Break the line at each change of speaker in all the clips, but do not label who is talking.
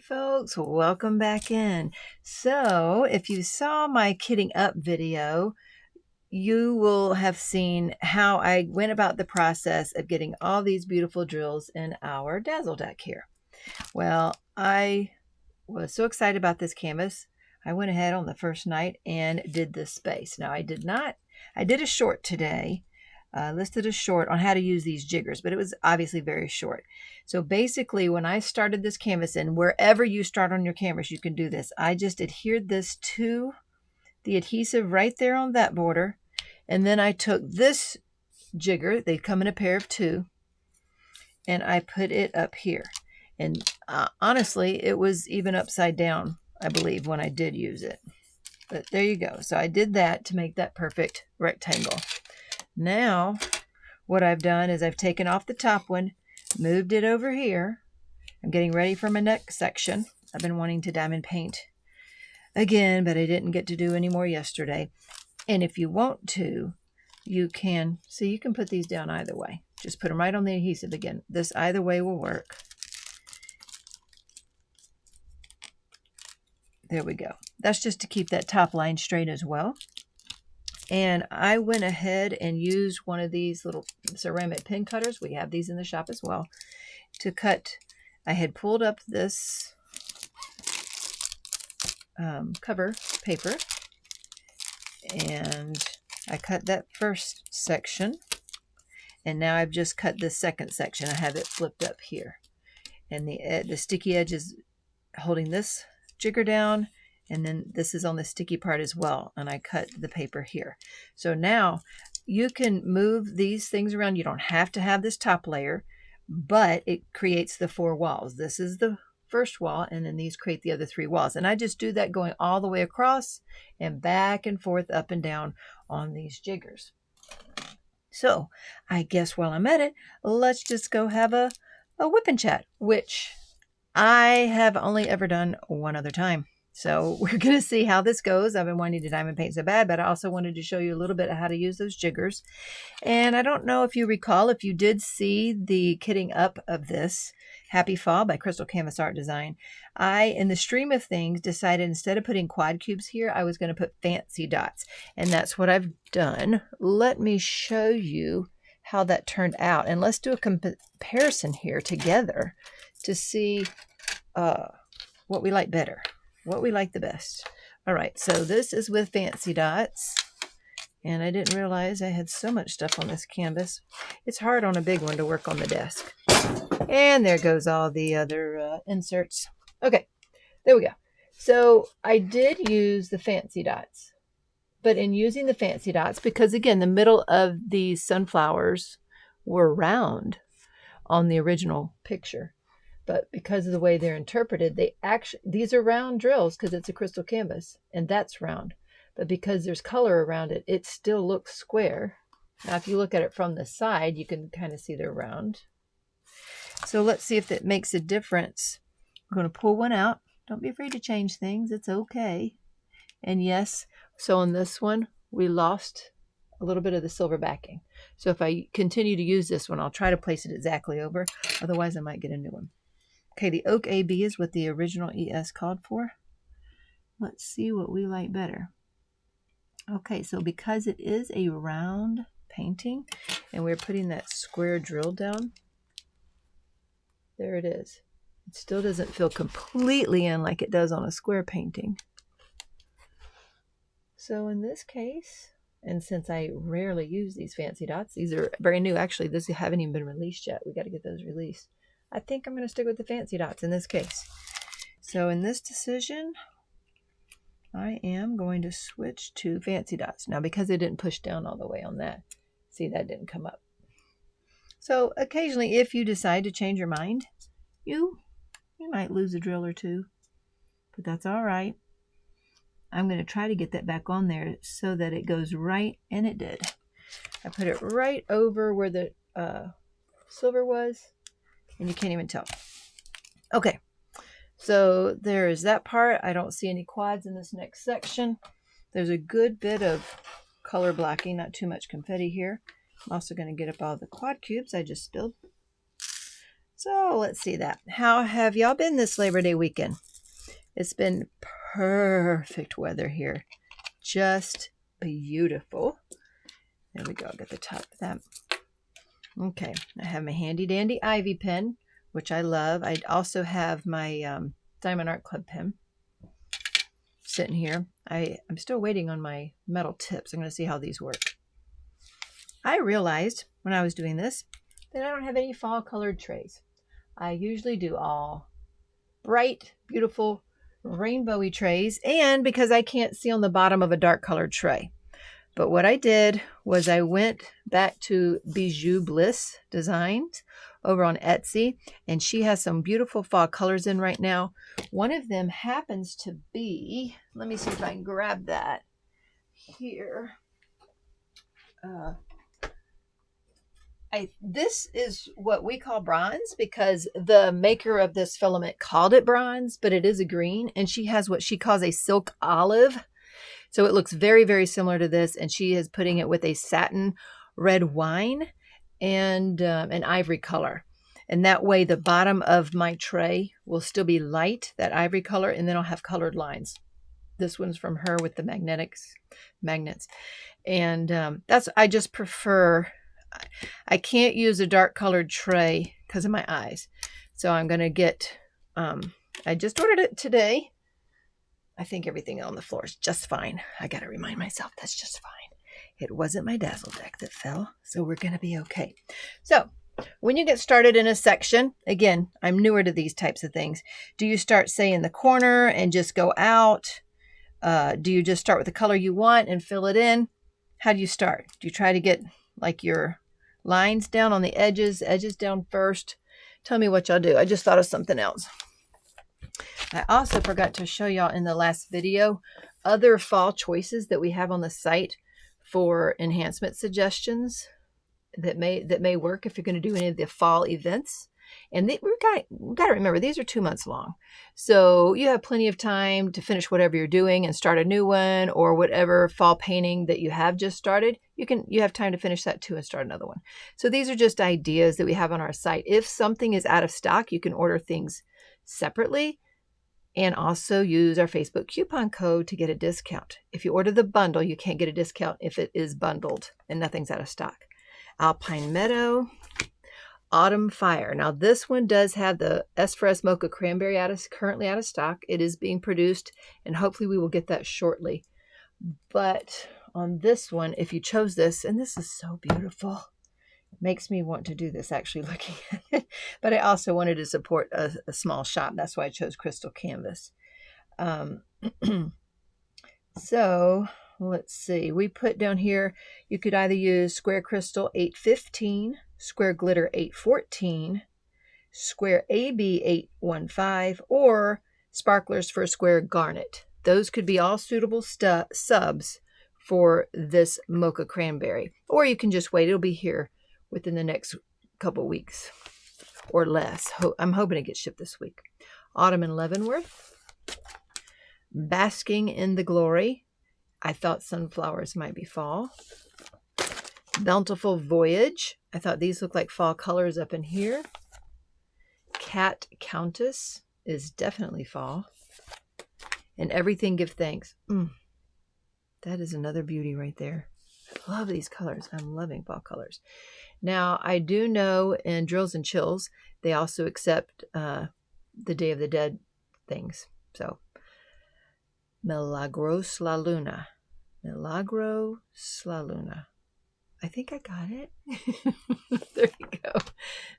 folks, welcome back in. So if you saw my kitting up video, you will have seen how I went about the process of getting all these beautiful drills in our Dazzle deck here. Well, I was so excited about this canvas. I went ahead on the first night and did this space. Now I did a short today, listed a short on how to use these jiggers, but it was obviously very short. So basically when I started this canvas, and wherever you start on your canvas, you can do this. I just adhered this to the adhesive right there on that border. And then I took this jigger, they come in a pair of two, and I put it up here. And honestly, it was even upside down, I believe, when I did use it. But there you go. So I did that to make that perfect rectangle. Now, what I've done is I've taken off the top one, moved it over here. I'm getting ready for my next section. I've been wanting to diamond paint again, but I didn't get to do any more yesterday. And if you want to, you can, so you can put these down either way. Just put them right on the adhesive again. This either way will work. There we go. That's just to keep that top line straight as well. And I went ahead and used one of these little ceramic pin cutters. We have these in the shop as well, to cut. I had pulled up this cover paper, and I cut that first section, and now I've just cut the second section. I have it flipped up here, and the sticky edge is holding this jigger down, and then this is on the sticky part as well, and I cut the paper here. So now you can move these things around. You don't have to have this top layer, but it creates the 4 walls. This is the first wall, and then these create the other 3 walls. And I just do that going all the way across and back and forth, up and down on these jiggers. So I guess while I'm at it, let's just go have a whip and chat, which I have only ever done one other time. So we're going to see how this goes. I've been wanting to diamond paint so bad, but I also wanted to show you a little bit of how to use those jiggers. And I don't know if you recall, if you did see the kitting up of this Happy Fall by Crystal Canvas Art Design, I, in the stream of things, decided instead of putting quad cubes here, I was going to put fancy dots. And that's what I've done. Let me show you how that turned out. And let's do a comparison here together to see what we like better, what we like the best. All right, so this is with fancy dots, and I didn't realize I had so much stuff on this canvas. It's hard on a big one to work on the desk. And there goes all the other inserts. Okay, there we go. So I did use the fancy dots, but in using the fancy dots, because again, the middle of these sunflowers were round on the original picture, but because of the way they're interpreted, these are round drills because it's a crystal canvas, and that's round. But because there's color around it, it still looks square. Now, if you look at it from the side, you can kind of see they're round. So let's see if that makes a difference. I'm going to pull one out. Don't be afraid to change things. It's okay. And yes, so on this one, we lost a little bit of the silver backing. So if I continue to use this one, I'll try to place it exactly over. Otherwise, I might get a new one. Okay, the Oak AB is what the original ES called for. Let's see what we like better. Okay, so because it is a round painting, and we're putting that square drill down, there it is. It still doesn't feel completely in like it does on a square painting. So in this case, and since I rarely use these fancy dots, these are very new. Actually, these haven't even been released yet. We got to get those released. I think I'm going to stick with the fancy dots in this case. So in this decision, I am going to switch to fancy dots. Now, because they didn't push down all the way on that, see, that didn't come up. So occasionally, if you decide to change your mind, you might lose a drill or two, but that's all right. I'm going to try to get that back on there so that it goes right, and it did. I put it right over where the silver was, and you can't even tell. Okay, so there is that part. I don't see any quads in this next section. There's a good bit of color blocking, not too much confetti here. I'm also going to get up all the quad cubes I just spilled. It's So let's see that. How have y'all been this Labor Day weekend? It's been perfect weather here. Just beautiful. There we go. I'll get the top of that. Okay. I have my handy dandy Ivy pen, which I love. I also have my Diamond Art Club pen sitting here. I'm still waiting on my metal tips. I'm going to see how these work. I realized when I was doing this that I don't have any fall colored trays. I usually do all bright, beautiful, rainbowy trays, and because I can't see on the bottom of a dark colored tray. But what I did was I went back to Bijou Bliss Designs over on Etsy, and she has some beautiful fall colors in right now. One of them happens to be, let me see if I can grab that here. This is what we call bronze because the maker of this filament called it bronze, but it is a green, and she has what she calls a silk olive. So it looks very, very similar to this, and she is putting it with a satin red wine and an ivory color. And that way the bottom of my tray will still be light, that ivory color, and then I'll have colored lines. This one's from her with the magnets. And I just prefer, I can't use a dark colored tray because of my eyes. So I'm going to get, I just ordered it today. I think everything on the floor is just fine. I got to remind myself that's just fine. It wasn't my dazzle deck that fell, so we're going to be okay. So when you get started in a section, again, I'm newer to these types of things. Do you start, say, in the corner and just go out? Do you just start with the color you want and fill it in? How do you start? Do you try to get like your lines down on the edges down first? Tell me what y'all do. I just thought of something else. I also forgot to show y'all in the last video other fall choices that we have on the site for enhancement suggestions that may work if you're going to do any of the fall events. And we've got to remember, these are 2 months long. So you have plenty of time to finish whatever you're doing and start a new one, or whatever fall painting that you have just started. You have time to finish that too and start another one. So these are just ideas that we have on our site. If something is out of stock, you can order things separately and also use our Facebook coupon code to get a discount. If you order the bundle, you can't get a discount if it is bundled and nothing's out of stock. Alpine Meadow, Autumn Fire. Now this one does have the S for S Mocha Cranberry currently out of stock. It is being produced, and hopefully we will get that shortly. But on this one, if you chose this, and this is so beautiful, makes me want to do this actually looking at it. But I also wanted to support a small shop. That's why I chose Crystal Canvas. So let's see. We put down here, you could either use Square Crystal 815, Square Glitter 814, Square AB 815, or Sparklers for Square Garnet. Those could be all suitable subs for this Mocha Cranberry. Or you can just wait. It'll be here within the next couple weeks or less. I'm hoping to get shipped this week. Autumn in Leavenworth. Basking in the Glory. I thought sunflowers might be fall. Bountiful Voyage. I thought these look like fall colors up in here. Cat Countess is definitely fall. And Everything Give Thanks. That is another beauty right there. I love these colors. I'm loving fall colors. Now, I do know in Drills and Chills, they also accept the Day of the Dead things. So, Milagros La Luna. Milagros La Luna. I think I got it. There you go.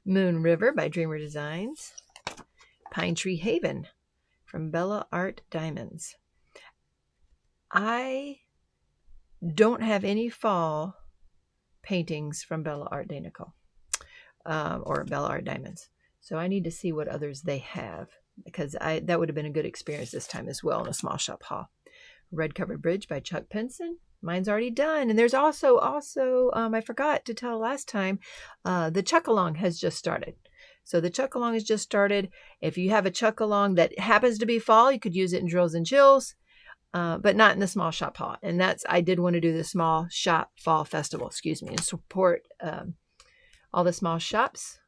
Moon River by Dreamer Designs. Pine Tree Haven from Bella Art Diamonds. I don't have any fall paintings from Bella Art Danico or Bella Art Diamonds. So I need to see what others they have, because that would have been a good experience this time as well in a small shop haul. Red Covered Bridge by Chuck Pinson. Mine's already done. And there's also I forgot to tell last time, the Chuck-along has just started. So the Chuck-along has just started. If you have a Chuck-along that happens to be fall, you could use it in Drills and Chills, but not in the small shop haul. And I did want to do the small shop fall festival, and support all the small shops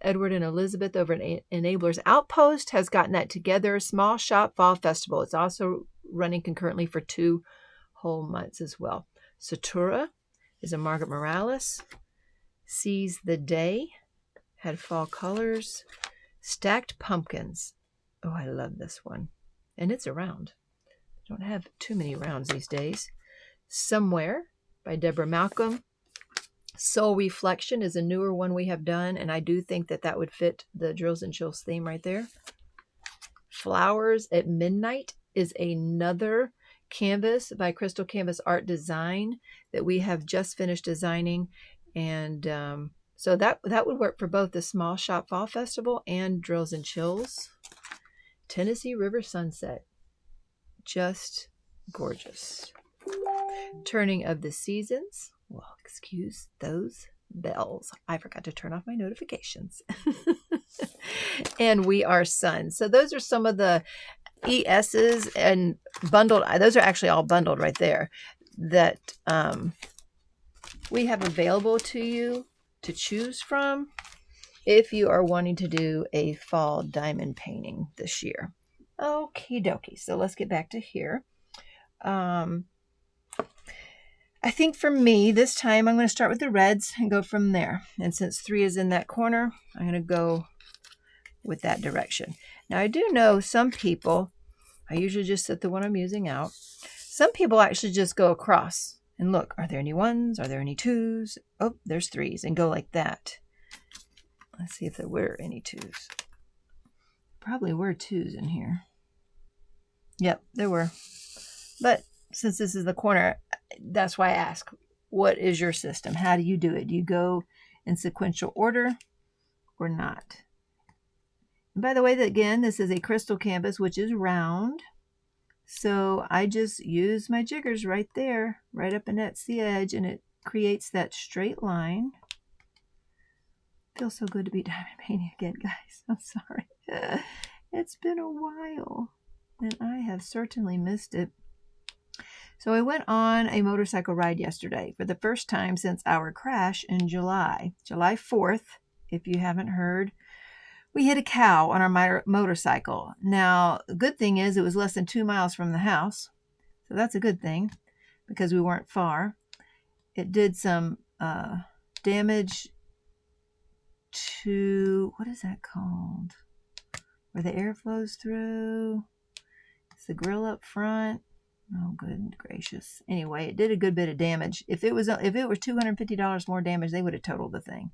Edward and Elizabeth over at Enablers Outpost has gotten that together. Small Shop Fall Festival. It's also running concurrently for 2 whole months as well. Satura is a Margaret Morales. Seize the Day had fall colors. Stacked Pumpkins. Oh, I love this one. And it's a round. Don't have too many rounds these days. Somewhere by Deborah Malcolm. Soul Reflection is a newer one we have done, and I do think that that would fit the Drills and Chills theme right there. Flowers at Midnight is another canvas by Crystal Canvas Art Design that we have just finished designing, and so that would work for both the Small Shop Fall Festival and Drills and Chills. Tennessee River Sunset, just gorgeous. Turning of the Seasons. Well, excuse those bells. I forgot to turn off my notifications. And We Are Sun. So those are some of the ESs and bundled. Those are actually all bundled right there that we have available to you to choose from if you are wanting to do a fall diamond painting this year. Okie dokie. So let's get back to here. I think for me, this time I'm going to start with the reds and go from there. And since 3 is in that corner, I'm going to go with that direction. Now, I do know some people, I usually just set the one I'm using out. Some people actually just go across and look, are there any 1s? Are there any 2s? Oh, there's 3s, and go like that. Let's see if there were any 2s. Probably were 2s in here. Yep, there were. But since this is the corner, that's why I ask, what is your system? How do you do it? Do you go in sequential order or not? And by the way, again, this is a crystal canvas, which is round. So I just use my jiggers right there, right up against the edge, and it creates that straight line. Feels so good to be diamond painting again, guys. I'm sorry. It's been a while, and I have certainly missed it. So I went on a motorcycle ride yesterday for the first time since our crash in July 4th. If you haven't heard, we hit a cow on our motorcycle. Now, the good thing is it was less than 2 miles from the house. So that's a good thing because we weren't far. It did some damage to, what is that called? Where the air flows through. It's the grill up front. Oh, good gracious. Anyway, it did a good bit of damage. If it was $250 more damage, they would have totaled the thing.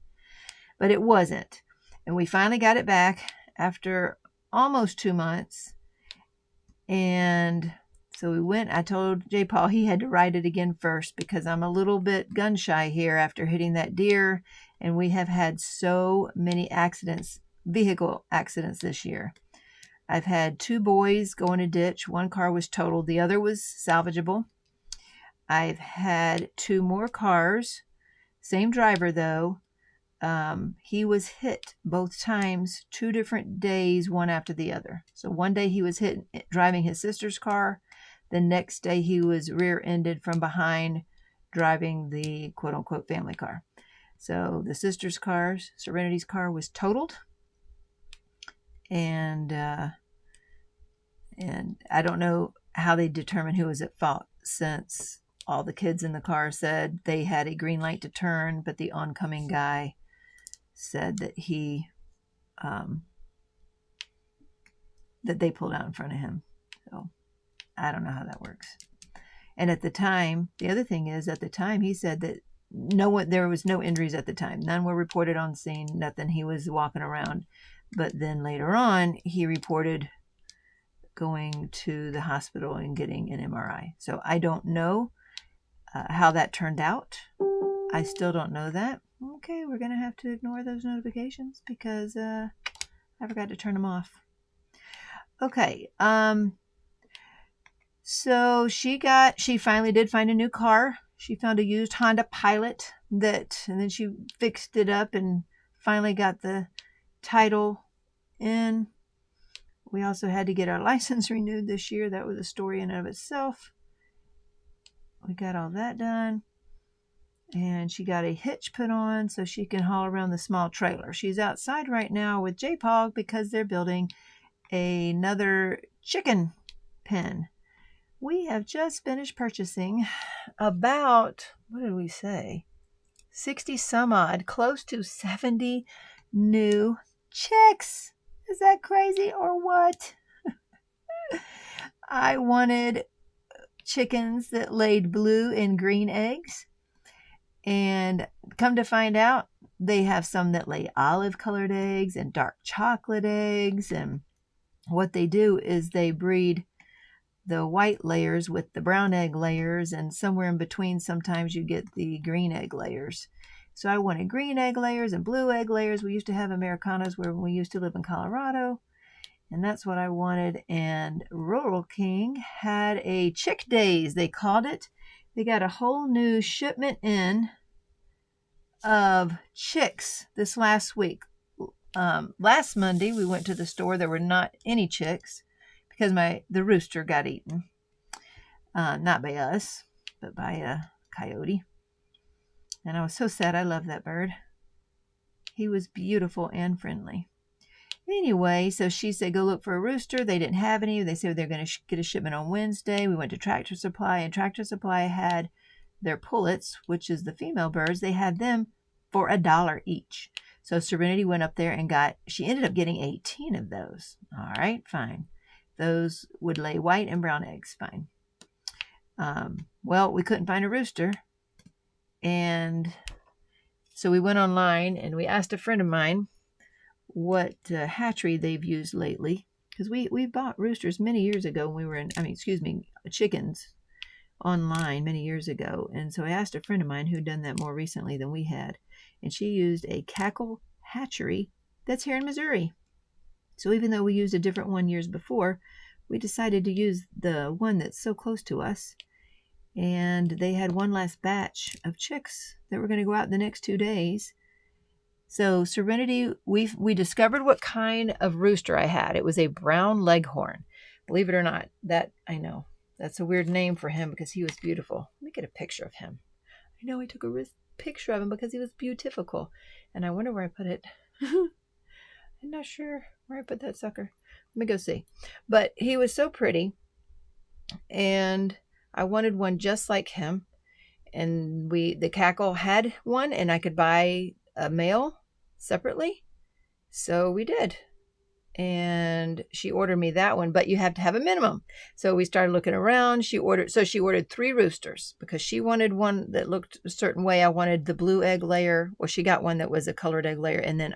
But it wasn't. And we finally got it back after almost 2 months. And so we went, I told J. Paul he had to ride it again first because I'm a little bit gun shy here after hitting that deer. And we have had so many accidents, vehicle accidents this year. I've had 2 boys go in a ditch. 1 car was totaled. The other was salvageable. I've had 2 more cars. Same driver, though. He was hit both times, 2 different days, one after the other. So one day he was hit driving his sister's car. The next day he was rear-ended from behind driving the quote-unquote family car. So the sister's car, Serenity's car, was totaled. And I don't know how they determined who was at fault, since all the kids in the car said they had a green light to turn, but the oncoming guy said that he that they pulled out in front of him. So I don't know how that works. And at the time, the other thing is, at the time he said that there was no injuries at the time. None were reported on scene, nothing. He was walking around. But then later on, he reported going to the hospital and getting an MRI. So I don't know how that turned out. I still don't know that. Okay, we're going to have to ignore those notifications because I forgot to turn them off. Okay, so she finally did find a new car. She found a used Honda Pilot and then she fixed it up and finally got the title in. We also had to get our license renewed this year. That was a story in and of itself. We got all that done. And she got a hitch put on so she can haul around the small trailer. She's outside right now with J-Pog because they're building another chicken pen. We have just finished purchasing about, what did we say? 60 some odd, close to 70 new chicks. Is that crazy or what? I wanted chickens that laid blue and green eggs. And come to find out, they have some that lay olive colored eggs and dark chocolate eggs. And what they do is they breed the white layers with the brown egg layers, and somewhere in between sometimes you get the green egg layers. So I wanted green egg layers and blue egg layers. We used to have Americanas where we used to live in Colorado, and that's what I wanted. And Rural King had a chick days, they called it. They got a whole new shipment in of chicks this last week. Last Monday we went to the store. There were not any chicks because the rooster got eaten. Not by us, but by a coyote. And I was so sad. I love that bird. He was beautiful and friendly. Anyway, so she said, go look for a rooster. They didn't have any. They said they're going to get a shipment on Wednesday. We went to Tractor Supply, and Tractor Supply had their pullets, which is the female birds. They had them for $1 each. So Serenity went up there and she ended up getting 18 of those. All right, fine. Those would lay white and brown eggs, fine. Well, we couldn't find a rooster. And so we went online and we asked a friend of mine what hatchery they've used lately. Because we bought roosters many years ago when we were chickens online many years ago. And so I asked a friend of mine who'd done that more recently than we had. And she used a Cackle hatchery that's here in Missouri. So even though we used a different one years before, we decided to use the one that's so close to us. And they had one last batch of chicks that were going to go out in the next 2 days. So Serenity, we discovered what kind of rooster I had. It was a brown leghorn. Believe it or not, that I know. That's a weird name for him because he was beautiful. Let me get a picture of him. I know I took a picture of him because he was beautiful. And I wonder where I put it. I'm not sure where I put that sucker. Let me go see. But he was so pretty. And I wanted one just like him. And the Cackle had one, and I could buy a male separately. So we did. And she ordered me that one, but you have to have a minimum. So we started looking around. She ordered 3 roosters because she wanted one that looked a certain way. I wanted the blue egg layer. Well, she got one that was a colored egg layer, and then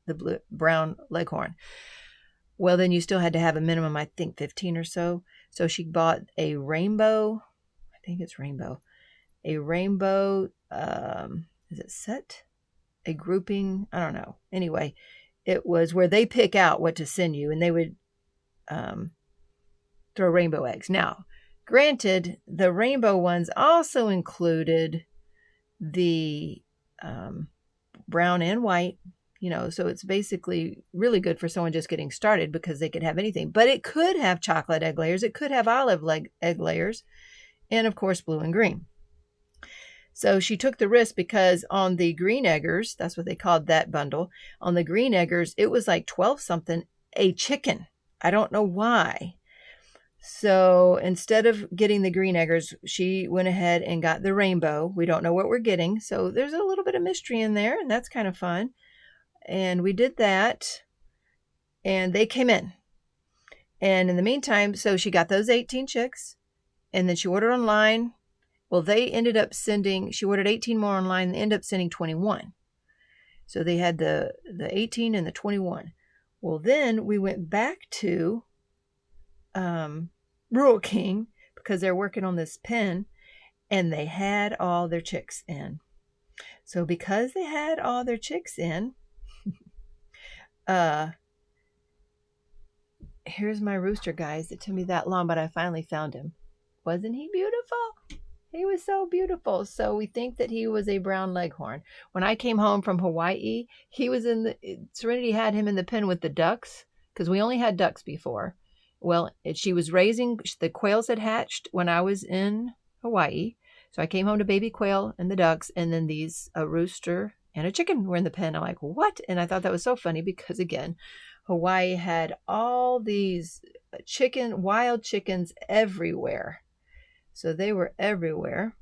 the brown leghorn. Well, then you still had to have a minimum, I think 15 or so. So she bought a rainbow. I think it's rainbow. A rainbow. Is it set? A grouping? I don't know. Anyway. It was where they pick out what to send you, and they would throw rainbow eggs. Now, granted, the rainbow ones also included the brown and white, so it's basically really good for someone just getting started because they could have anything. But it could have chocolate egg layers. It could have olive egg layers, and, of course, blue and green. So she took the risk because on the green eggers, that's what they called that bundle, on the green eggers, it was like 12 something a chicken. I don't know why. So instead of getting the green eggers, she went ahead and got the rainbow. We don't know what we're getting. So there's a little bit of mystery in there, and that's kind of fun. And we did that, and they came in. And in the meantime, so she got those 18 chicks, and then she ordered online. Well, they ended up she ordered 18 more online, and they ended up sending 21. So they had the 18 and the 21. Well, then we went back to Rural King because they're working on this pen, and they had all their chicks in. So because they had all their chicks in, here's my rooster, guys. It took me that long, but I finally found him. Wasn't he beautiful? He was so beautiful. So we think that he was a brown leghorn. When I came home from Hawaii, he was Serenity had him in the pen with the ducks because we only had ducks before. Well, she was raising, the quails had hatched when I was in Hawaii. So I came home to baby quail and the ducks, and then a rooster and a chicken were in the pen. I'm like, what? And I thought that was so funny because, again, Hawaii had all these wild chickens everywhere. So they were everywhere.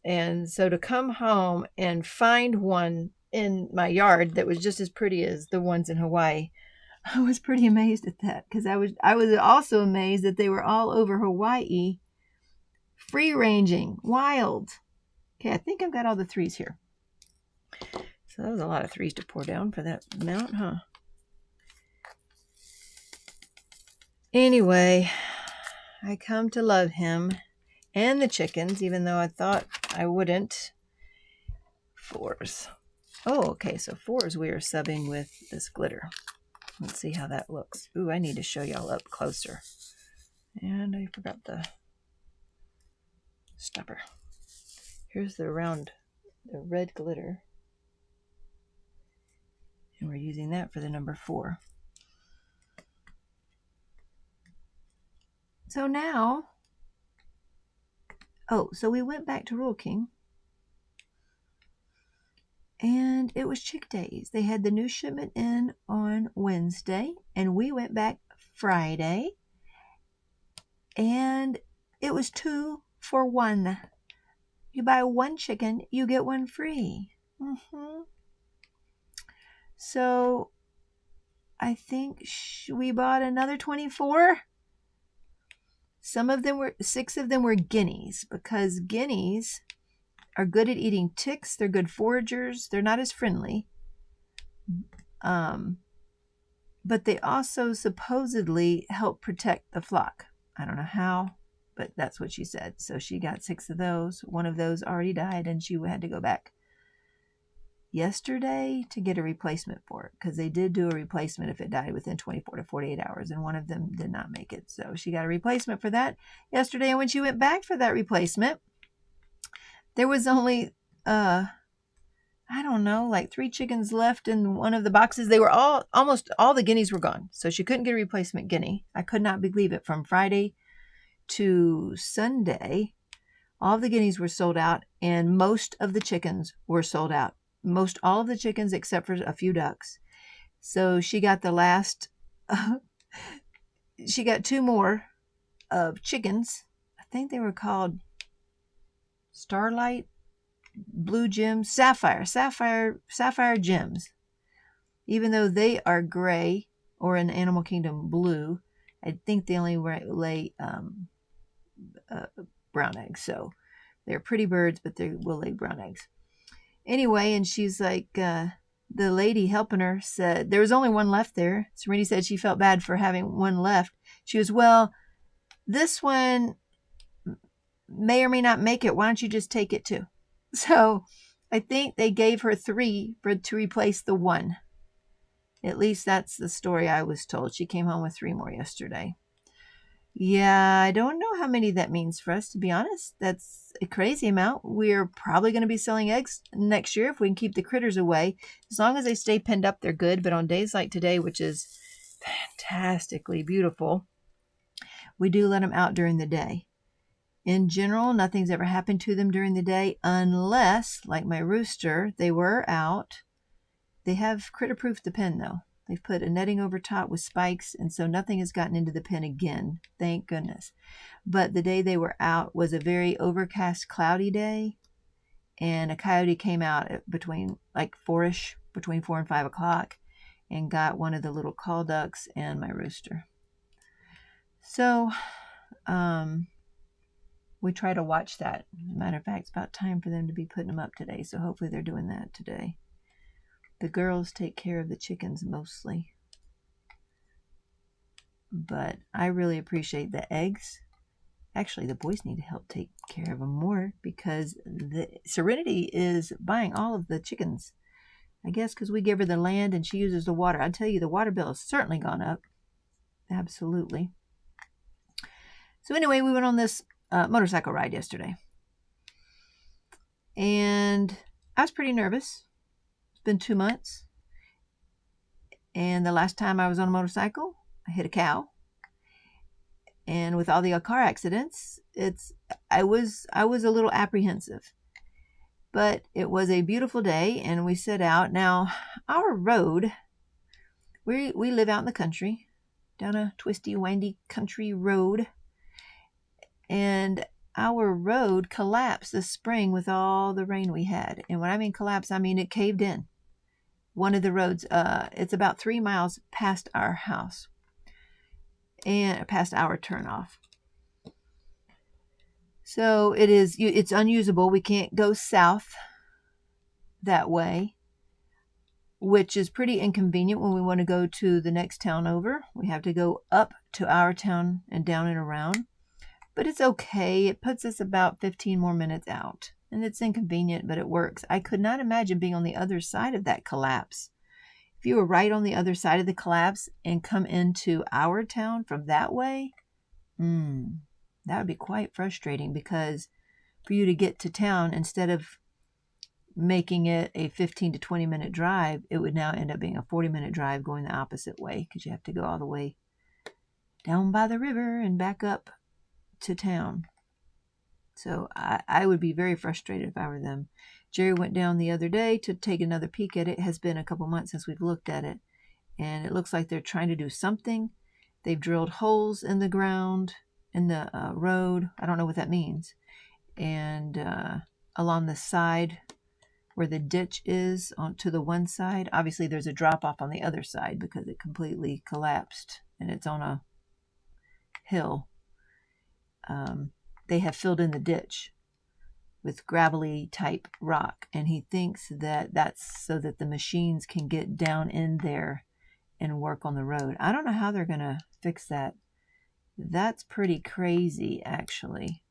And so to come home and find one in my yard that was just as pretty as the ones in Hawaii, I was pretty amazed at that, because I was also amazed that they were all over Hawaii, free ranging, wild. Okay, I think I've got all the 3s here. So that was a lot of 3s to pour down for that amount, huh? Anyway, I come to love him and the chickens, even though I thought I wouldn't. 4s. Oh, okay, so 4s we are subbing with this glitter. Let's see how that looks. Ooh, I need to show y'all up closer. And I forgot the stopper. Here's the red glitter. And we're using that for the number 4. So now, so we went back to Rural King. And it was Chick Days. They had the new shipment in on Wednesday, and we went back Friday. And it was 2 for 1. You buy 1 chicken, you get 1 free. So I think we bought another 24. 6 of them were guineas, because guineas are good at eating ticks. They're good foragers. They're not as friendly. But they also supposedly help protect the flock. I don't know how, but that's what she said. So she got 6 of those. 1 of those already died, and she had to go back yesterday to get a replacement for it, because they did do a replacement if it died within 24 to 48 hours, and 1 of them did not make it. So she got a replacement for that yesterday, and when she went back for that replacement, there was only, I don't know, like 3 chickens left in one of the boxes. They were almost all the guineas were gone. So she couldn't get a replacement guinea. I could not believe it. From Friday to Sunday, all of the guineas were sold out, and most of the chickens were sold out. All of the chickens except for a few ducks. So she got the last, she got 2 more of chickens. I think they were called Starlight, Blue Gems, Sapphire Gems. Even though they are gray, or in Animal Kingdom blue, I think they only lay brown eggs. So they're pretty birds, but they will lay brown eggs. Anyway, and she's like, the lady helping her said, there was only 1 left there. Serenity said she felt bad for having 1 left. She was, well, this one may or may not make it. Why don't you just take it too? So I think they gave her 3 to replace the 1. At least that's the story I was told. She came home with 3 more yesterday. Yeah, I don't know how many that means for us, to be honest. That's a crazy amount. We're probably going to be selling eggs next year if we can keep the critters away. As long as they stay penned up, they're good. But on days like today, which is fantastically beautiful, we do let them out during the day. In general, nothing's ever happened to them during the day, unless, like my rooster, they were out. They have critter-proofed the pen, though. They've put a netting over top with spikes, and so nothing has gotten into the pen again. Thank goodness. But the day they were out was a very overcast, cloudy day, and a coyote came out between like 4-ish, between 4 and 5 o'clock, and got one of the little call ducks and my rooster. So, we try to watch that. As a matter of fact, it's about time for them to be putting them up today, so hopefully they're doing that today. The girls take care of the chickens mostly. But I really appreciate the eggs. Actually, the boys need to help take care of them more, because the Serenity is buying all of the chickens. I guess because we give her the land and she uses the water. I tell you, the water bill has certainly gone up. Absolutely. So anyway, we went on this motorcycle ride yesterday. And I was pretty nervous. Been 2 months, and the last time I was on a motorcycle, I hit a cow, And with all the car accidents, I was a little apprehensive. But it was a beautiful day, and we set out. Now, our road, we live out in the country, down a twisty, windy country road. And our road collapsed this spring with all the rain we had. And when I mean collapse, I mean it caved in. One of the roads, it's about 3 miles past our house and past our turnoff. So it's unusable. We can't go south that way, which is pretty inconvenient when we want to go to the next town over. We have to go up to our town and down and around. But it's okay. It puts us about 15 more minutes out. And it's inconvenient, but it works. I could not imagine being on the other side of that collapse. If you were right on the other side of the collapse and come into our town from that way, that would be quite frustrating, because for you to get to town, instead of making it a 15 to 20 minute drive, it would now end up being a 40-minute drive going the opposite way, because you have to go all the way down by the river and back up to town. So I would be very frustrated if I were them. Jerry went down the other day to take another peek at it. It has been a couple months since we've looked at it, and it looks like they're trying to do something. They've drilled holes in the ground, in the road. I don't know what that means. And along the side where the ditch is, on to the one side, obviously there's a drop off on the other side because it completely collapsed and it's on a hill. They have filled in the ditch with gravelly type rock, and he thinks that that's so that the machines can get down in there and work on the road. I don't know how they're going to fix that. That's pretty crazy, actually.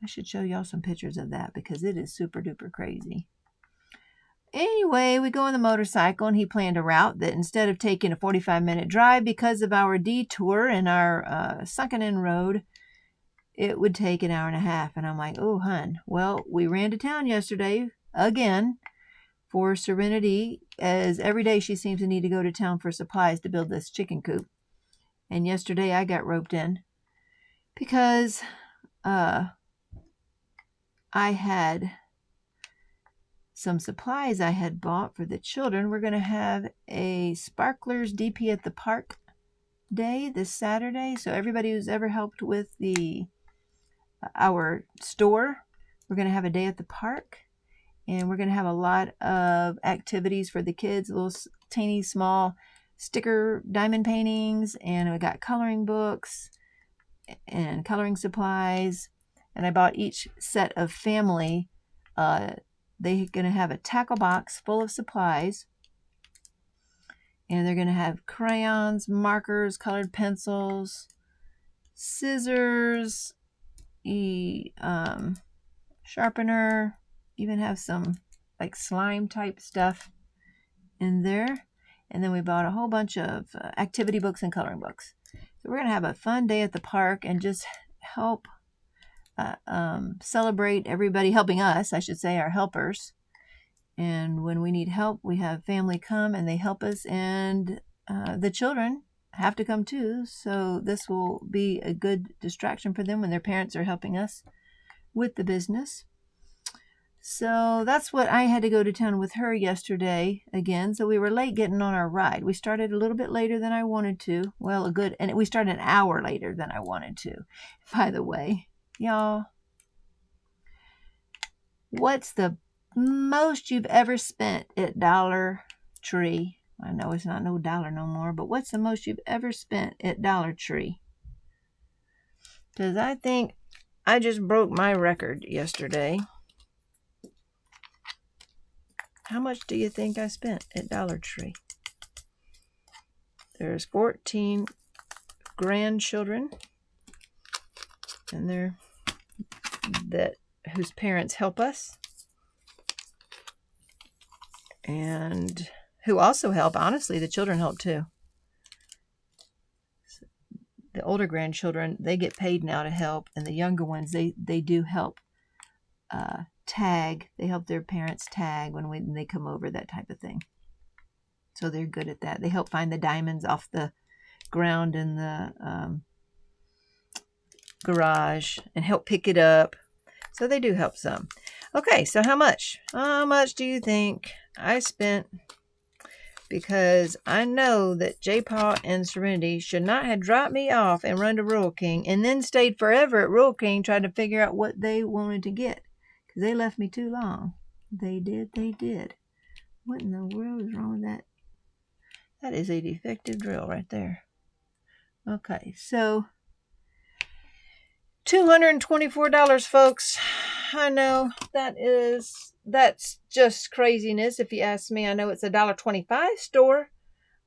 I should show y'all some pictures of that because it is super duper crazy. Anyway, we go on the motorcycle, and he planned a route that instead of taking a 45-minute drive because of our detour and our sunken in road, it would take an hour and a half. And I'm like, oh, hun. Well, we ran to town yesterday again for Serenity, as every day she seems to need to go to town for supplies to build this chicken coop. And yesterday I got roped in because I had some supplies I had bought for the children. We're going to have a Sparklers DP at the Park day this Saturday. So everybody who's ever helped with our store, we're going to have a day at the park, and we're going to have a lot of activities for the kids, little teeny small sticker diamond paintings, and we got coloring books and coloring supplies. And I bought each set of family, they're going to have a tackle box full of supplies, and they're going to have crayons, markers, colored pencils, scissors, sharpener, even have some like slime type stuff in there. And then we bought a whole bunch of activity books and coloring books. So we're going to have a fun day at the park and just help celebrate everybody helping us, I should say, our helpers. And when we need help, we have family come and they help us, and the children have to come too. So this will be a good distraction for them when their parents are helping us with the business. So that's what I had to go to town with her yesterday again. So we were late getting on our ride. We started a little bit later than I wanted to. Well, we started an hour later than I wanted to. By the way, y'all, what's the most you've ever spent at Dollar Tree? I know it's not no dollar no more, but what's the most you've ever spent at Dollar Tree? Because I think I just broke my record yesterday. How much do you think I spent at Dollar Tree? There's 14 grandchildren, and they're whose parents help us, and who also help. Honestly, the children help too. The older grandchildren, they get paid now to help, and the younger ones, they do help tag. They help their parents tag when they come over, that type of thing. So they're good at that. They help find the diamonds off the ground in the garage and help pick it up. So they do help some. Okay, so how much? How much do you think I spent? Because I know that J-Paw and Serenity should not have dropped me off and run to Rural King and then stayed forever at Rural King trying to figure out what they wanted to get. Because they left me too long. They did, they did. What in the world is wrong with that? That is a defective drill right there. Okay, so $224, folks. I know that's just craziness if you ask me. I know it's a $1.25 store,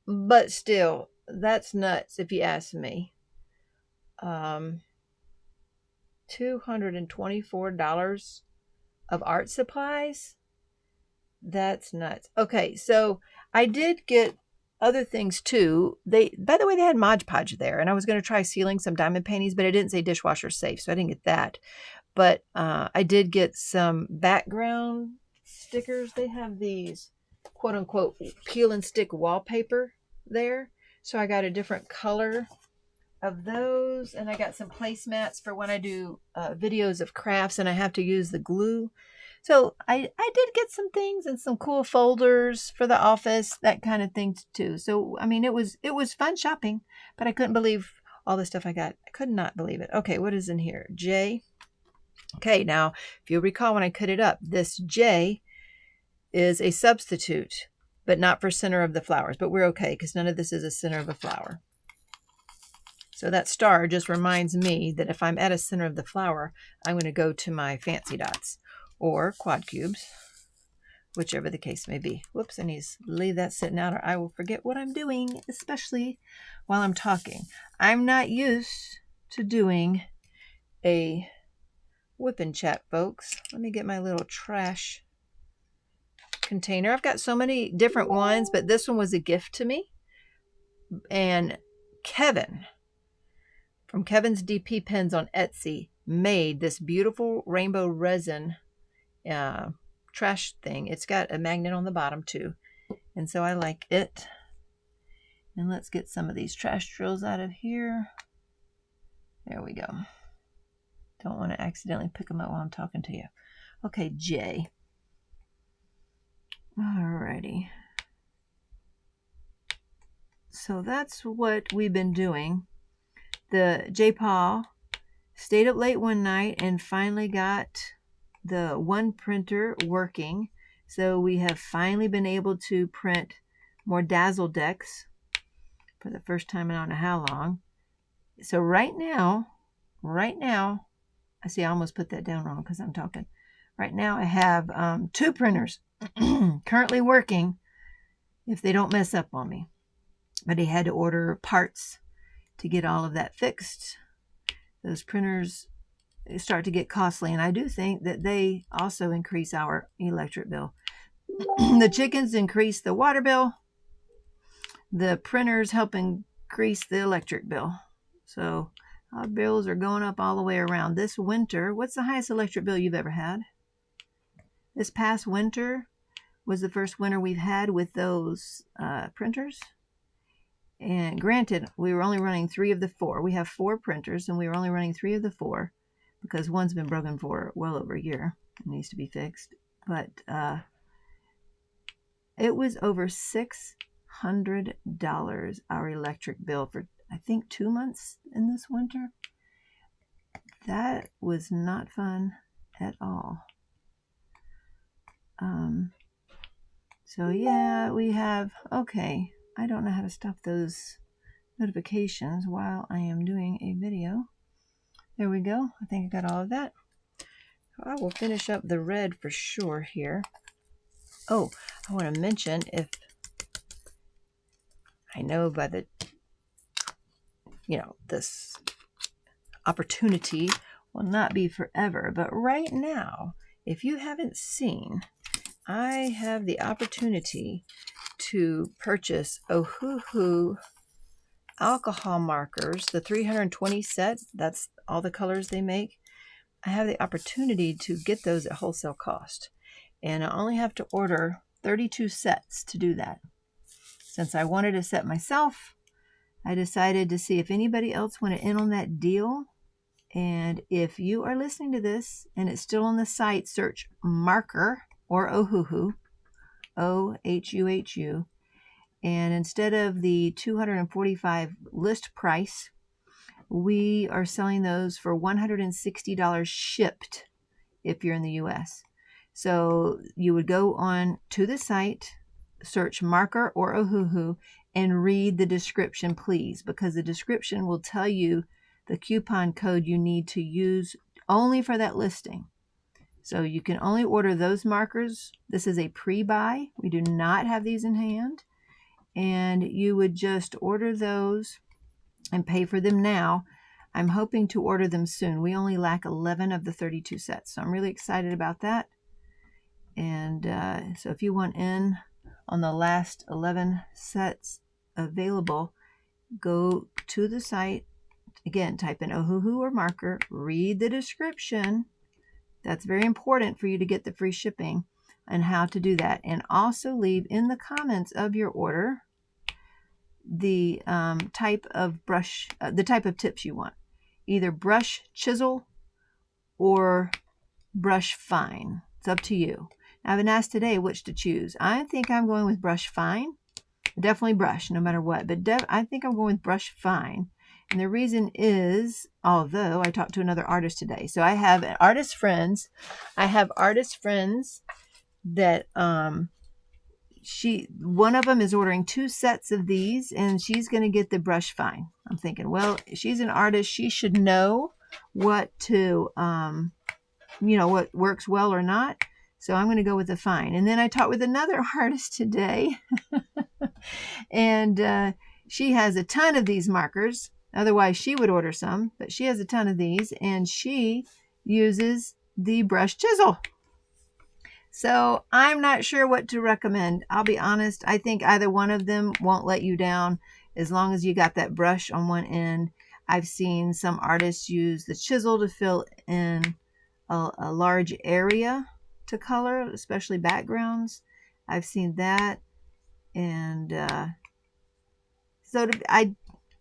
but still, that's nuts if you ask me. $224 of art supplies? That's nuts. Okay, so I did get other things too. By the way, they had Mod Podge there, and I was going to try sealing some diamond paintings, but it didn't say dishwasher safe, so I didn't get that. But I did get some background stickers. They have these quote unquote peel and stick wallpaper there. So I got a different color of those, and I got some placemats for when I do videos of crafts and I have to use the glue. So I did get some things and some cool folders for the office, that kind of thing too. So I mean, it was fun shopping, but I couldn't believe all the stuff I got. I could not believe it. Okay, what is in here? J. Okay, now if you recall when I cut it up, this J is a substitute, but not for center of the flowers. But we're okay because none of this is a center of a flower. So that star just reminds me that if I'm at a center of the flower, I'm going to go to my fancy dots or quad cubes, whichever the case may be. Whoops, I need to leave that sitting out or I will forget what I'm doing, especially while I'm talking. I'm not used to doing a whip and chat, folks. Let me get my little trash container. I've got so many different ones, but this one was a gift to me. And Kevin from Kevin's DP Pens on Etsy made this beautiful rainbow resin trash thing. It's got a magnet on the bottom too, and so I like it. And let's get some of these trash drills out of here. There we go. Don't want to accidentally pick them up while I'm talking to you. Okay, J. Alrighty. So that's what we've been doing. The J-Paw stayed up late one night and finally got the one printer working. So we have finally been able to print more Dazzle decks for the first time in I don't know how long. So right now, I see I almost put that down wrong because I'm talking. Right now I have 2 printers currently working if they don't mess up on me. But he had to order parts to get all of that fixed. Those printers start to get costly, and I do think that they also increase our electric bill. The chickens increase the water bill. The printers help increase the electric bill. So our bills are going up all the way around. This winter, what's the highest electric bill you've ever had? This past winter was the first winter we've had with those printers. And granted, we were only running 3 of the 4. We have 4 printers, and we were only running 3 of the 4 because one's been broken for well over a year. It needs to be fixed. But it was over $600 our electric bill for, I think, 2 months in this winter. That was not fun at all. So yeah, we have, okay. I don't know how to stop those notifications while I am doing a video. There we go. I think I got all of that. I will finish up the red for sure here. Oh, I want to mention, if I know by the, this opportunity will not be forever, but right now, if you haven't seen, I have the opportunity to purchase OHUHU alcohol markers, the 320 set. That's all the colors they make. I have the opportunity to get those at wholesale cost, and I only have to order 32 sets to do that. Since I wanted a set myself, I decided to see if anybody else wanted in on that deal. And if you are listening to this and it's still on the site, search marker or OHUHU, OHUHU. And instead of the $245 list price, we are selling those for $160 shipped if you're in the US. So you would go on to the site, search marker or OHUHU, and read the description, please, because the description will tell you the coupon code you need to use only for that listing. So you can only order those markers. This is a pre-buy. We do not have these in hand. And you would just order those and pay for them now. I'm hoping to order them soon. We only lack 11 of the 32 sets, so I'm really excited about that. And so if you want in on the last 11 sets available, go to the site. Again, type in OHUHU or marker, read the description. That's very important for you to get the free shipping and how to do that. And also leave in the comments of your order the type of brush, the type of tips you want. Either brush chisel or brush fine. It's up to you. Now, I've been asked today which to choose. I think I'm going with brush fine. Definitely brush, no matter what. But I think I'm going with brush fine. And the reason is, although I talked to another artist today. So I have artist friends. I have artist friends that one of them is ordering 2 sets of these, and she's going to get the brush fine. I'm thinking, well, she's an artist. She should know what to, what works well or not. So I'm going to go with the fine. And then I talked with another artist today, and she has a ton of these markers. Otherwise, she would order some, but she has a ton of these, and she uses the brush chisel. So I'm not sure what to recommend. I'll be honest. I think either one of them won't let you down as long as you got that brush on one end. I've seen some artists use the chisel to fill in a large area to color, especially backgrounds. I've seen that. And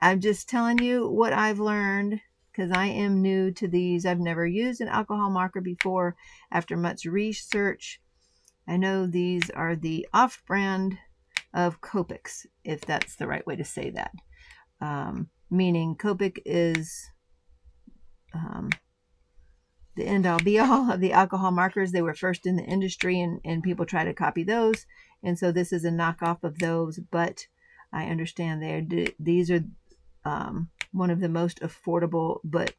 I'm just telling you what I've learned, because I am new to these. I've never used an alcohol marker before. After much research, I know these are the off-brand of Copics, if that's the right way to say that. Meaning Copic is the end-all be-all of the alcohol markers. They were first in the industry, and people try to copy those. And so this is a knockoff of those, but I understand these are one of the most affordable but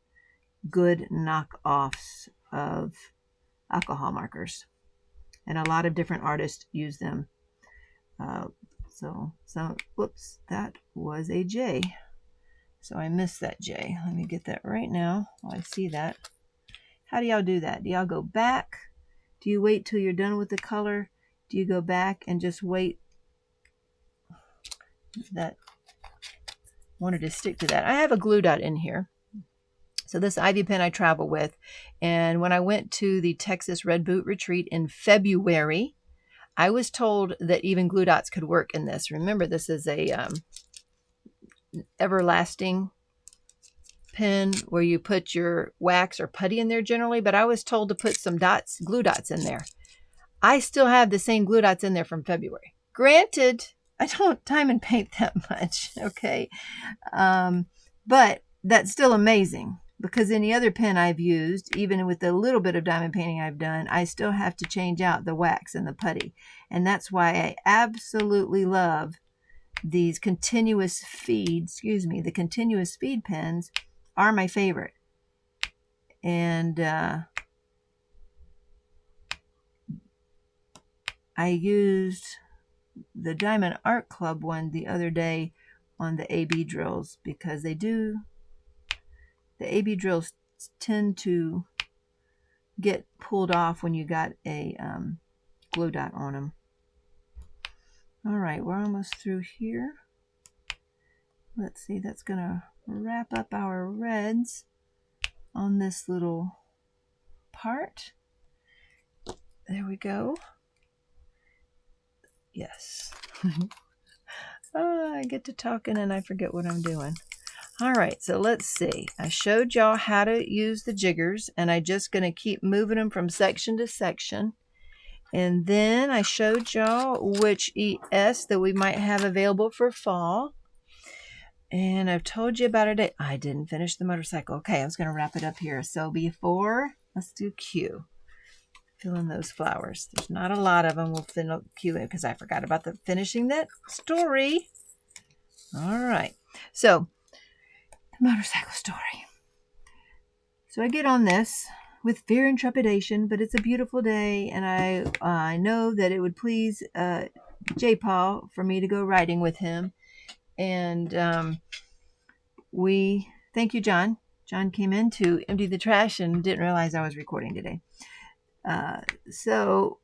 good knockoffs of alcohol markers, and a lot of different artists use them. Whoops, that was a J, so I missed that J. Let me get that right now. Oh, I see that. How do y'all do that? Do y'all go back? Do you wait till you're done with the color? Do you go back and just wait? That wanted to stick to that. I have a glue dot in here. So this Ivy pen I travel with. And when I went to the Texas Red Boot Retreat in February, I was told that even glue dots could work in this. Remember, this is a everlasting pen where you put your wax or putty in there generally, but I was told to put some glue dots in there. I still have the same glue dots in there from February. Granted, I don't time and paint that much, okay? But that's still amazing, because any other pen I've used, even with the little bit of diamond painting I've done, I still have to change out the wax and the putty. And that's why I absolutely love these continuous feed, the continuous feed pens are my favorite. And I used the Diamond Art Club one the other day on the AB drills, because the AB drills tend to get pulled off when you got a glue dot on them. All right, we're almost through here. Let's see, that's gonna wrap up our reds on this little part. There we go. Yes. Oh, I get to talking and I forget what I'm doing. All right, so let's see. I showed y'all how to use the jiggers, and I'm just going to keep moving them from section to section. And then I showed y'all which ES that we might have available for fall. And I've told you about it. I didn't finish the motorcycle. Okay, I was going to wrap it up here. So before, let's do Q. Fill in those flowers. There's not a lot of them. We'll fill Q in because I forgot about finishing that story. All right. So, the motorcycle story. So I get on this with fear and trepidation, but it's a beautiful day, and I know that it would please J. Paul for me to go riding with him. And thank you, John. John came in to empty the trash and didn't realize I was recording today. So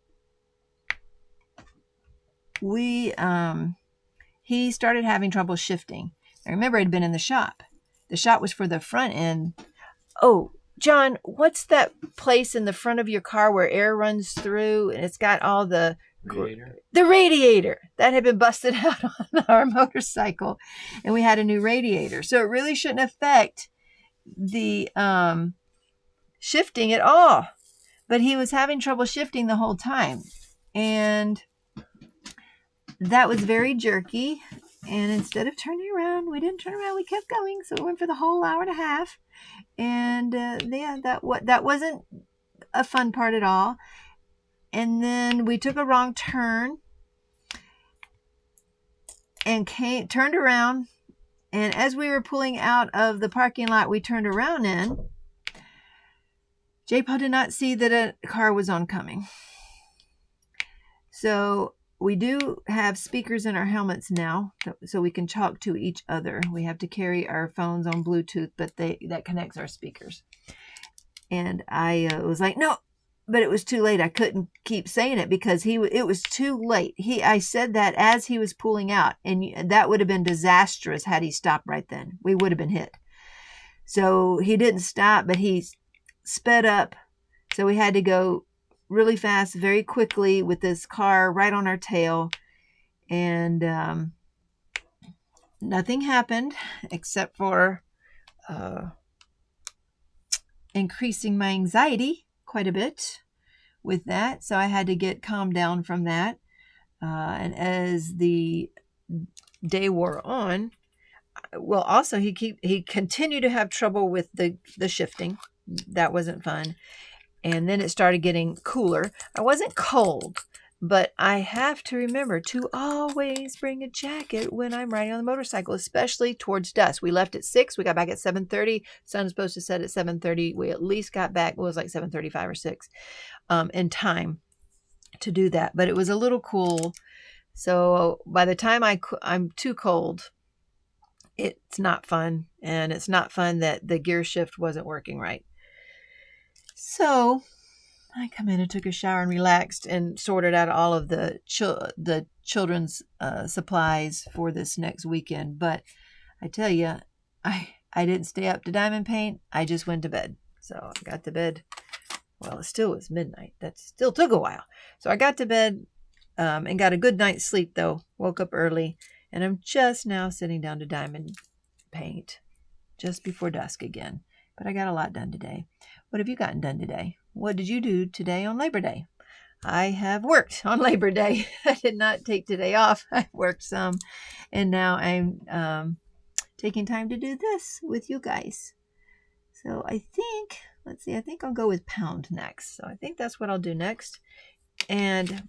he started having trouble shifting. I remember I'd been in the shop. The shop was for the front end. Oh, John, what's that place in the front of your car where air runs through and it's got all the radiator? The radiator that had been busted out on our motorcycle, and we had a new radiator. So it really shouldn't affect the shifting at all. But he was having trouble shifting the whole time, and that was very jerky. And instead of turning around, we didn't turn around. We kept going. So it went for the whole hour and a half. And yeah, that wasn't a fun part at all. And then we took a wrong turn and turned around. And as we were pulling out of the parking lot we turned around in, J-Paul did not see that a car was oncoming. So we do have speakers in our helmets now, so we can talk to each other. We have to carry our phones on Bluetooth, but that connects our speakers. And I was like, no, but it was too late. I couldn't keep saying it because it was too late. I said that as he was pulling out, and that would have been disastrous had he stopped right then. We would have been hit. So he didn't stop, but he sped up. So we had to go really fast, very quickly with this car right on our tail. And nothing happened except for increasing my anxiety quite a bit with that. So I had to get calmed down from that. And as the day wore on, well, also he continued to have trouble with the shifting. That wasn't fun. And then it started getting cooler. I wasn't cold, but I have to remember to always bring a jacket when I'm riding on the motorcycle, especially towards dusk. We left at 6. We got back at 7:30. Sun is supposed to set at 7:30. We at least got back, it was like 7:35 or 6, in time to do that. But it was a little cool. So by the time I'm too cold, it's not fun. And it's not fun that the gear shift wasn't working right. So I come in and took a shower and relaxed and sorted out all of the children's supplies for this next weekend. But I tell you, I didn't stay up to diamond paint. I just went to bed. So I got to bed. Well, it still was midnight. That still took a while. So I got to bed and got a good night's sleep, though. Woke up early. And I'm just now sitting down to diamond paint just before dusk again. But I got a lot done today. What have you gotten done today? What did you do today on Labor Day? I have worked on Labor Day. I did not take today off. I worked some. And now I'm taking time to do this with you guys. So I think, let's see, I think I'll go with pound next. So I think that's what I'll do next. And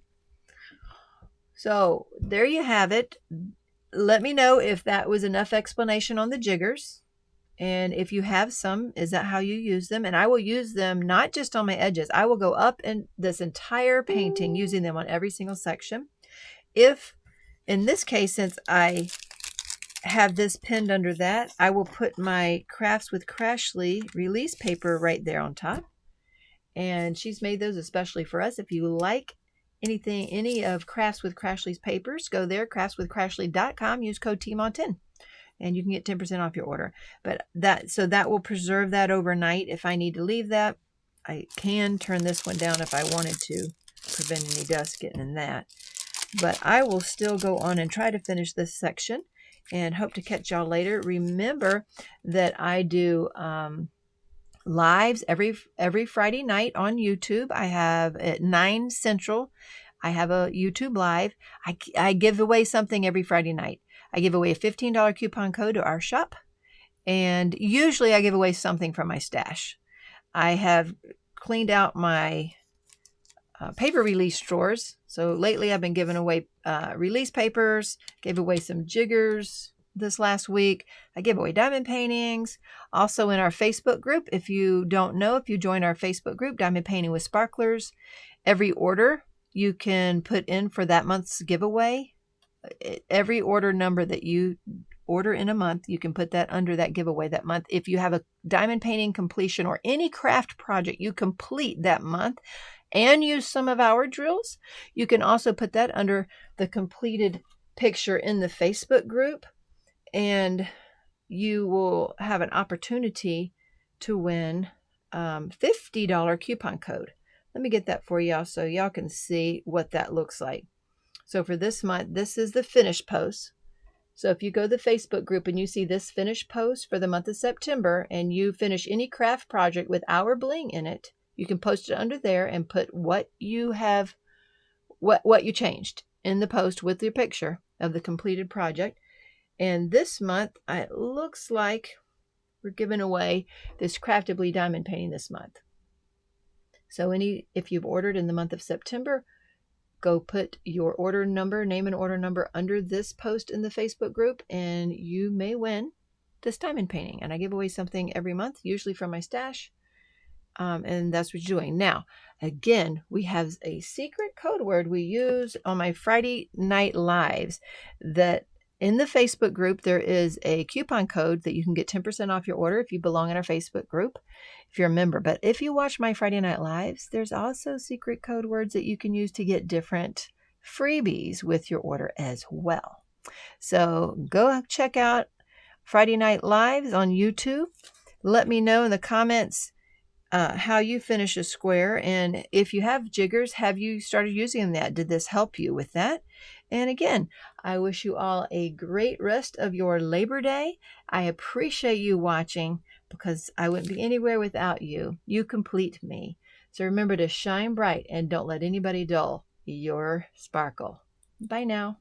so there you have it. Let me know if that was enough explanation on the jiggers. And if you have some, is that how you use them? And I will use them not just on my edges. I will go up in this entire painting using them on every single section. If, in this case, since I have this pinned under that, I will put my Crafts with Crashley release paper right there on top. And she's made those especially for us. If you like any of Crafts with Crashley's papers, go there, craftswithcrashley.com, use code Teemaw10. And you can get 10% off your order. But that will preserve that overnight. If I need to leave that, I can turn this one down if I wanted to prevent any dust getting in that. But I will still go on and try to finish this section. and hope to catch y'all later. Remember that I do lives every Friday night on YouTube. I have at 9 Central. I have a YouTube live. I give away something every Friday night. I give away a $15 coupon code to our shop, and usually I give away something from my stash. I have cleaned out my paper release drawers. So lately I've been giving away release papers, gave away some jiggers this last week. I gave away diamond paintings. Also in our Facebook group, if you don't know, if you join our Facebook group, Diamond Painting with Sparklers, every order you can put in for that month's giveaway. Every order number that you order in a month, you can put that under that giveaway that month. If you have a diamond painting completion or any craft project you complete that month and use some of our drills, you can also put that under the completed picture in the Facebook group, and you will have an opportunity to win $50 coupon code. Let me get that for y'all so y'all can see what that looks like. So for this month, this is the finished post. So if you go to the Facebook group and you see this finished post for the month of September, and you finish any craft project with our bling in it, you can post it under there and put what you have, what you changed in the post with your picture of the completed project. And this month, it looks like we're giving away this Craftably diamond painting this month. So if you've ordered in the month of September, go put your order number, name and order number under this post in the Facebook group, and you may win this diamond painting. And I give away something every month, usually from my stash. And that's what you're doing. Now, again, we have a secret code word we use on my Friday night lives. That in the Facebook group, there is a coupon code that you can get 10% off your order if you belong in our Facebook group, if you're a member. But if you watch my Friday night lives, there's also secret code words that you can use to get different freebies with your order as well. So go check out Friday night lives on YouTube. Let me know in the comments how you finish a square, and if you have jiggers, have you started using that? Did this help you with that? And again, I wish you all a great rest of your Labor Day. I appreciate you watching, because I wouldn't be anywhere without you. You complete me. So remember to shine bright and don't let anybody dull your sparkle. Bye now.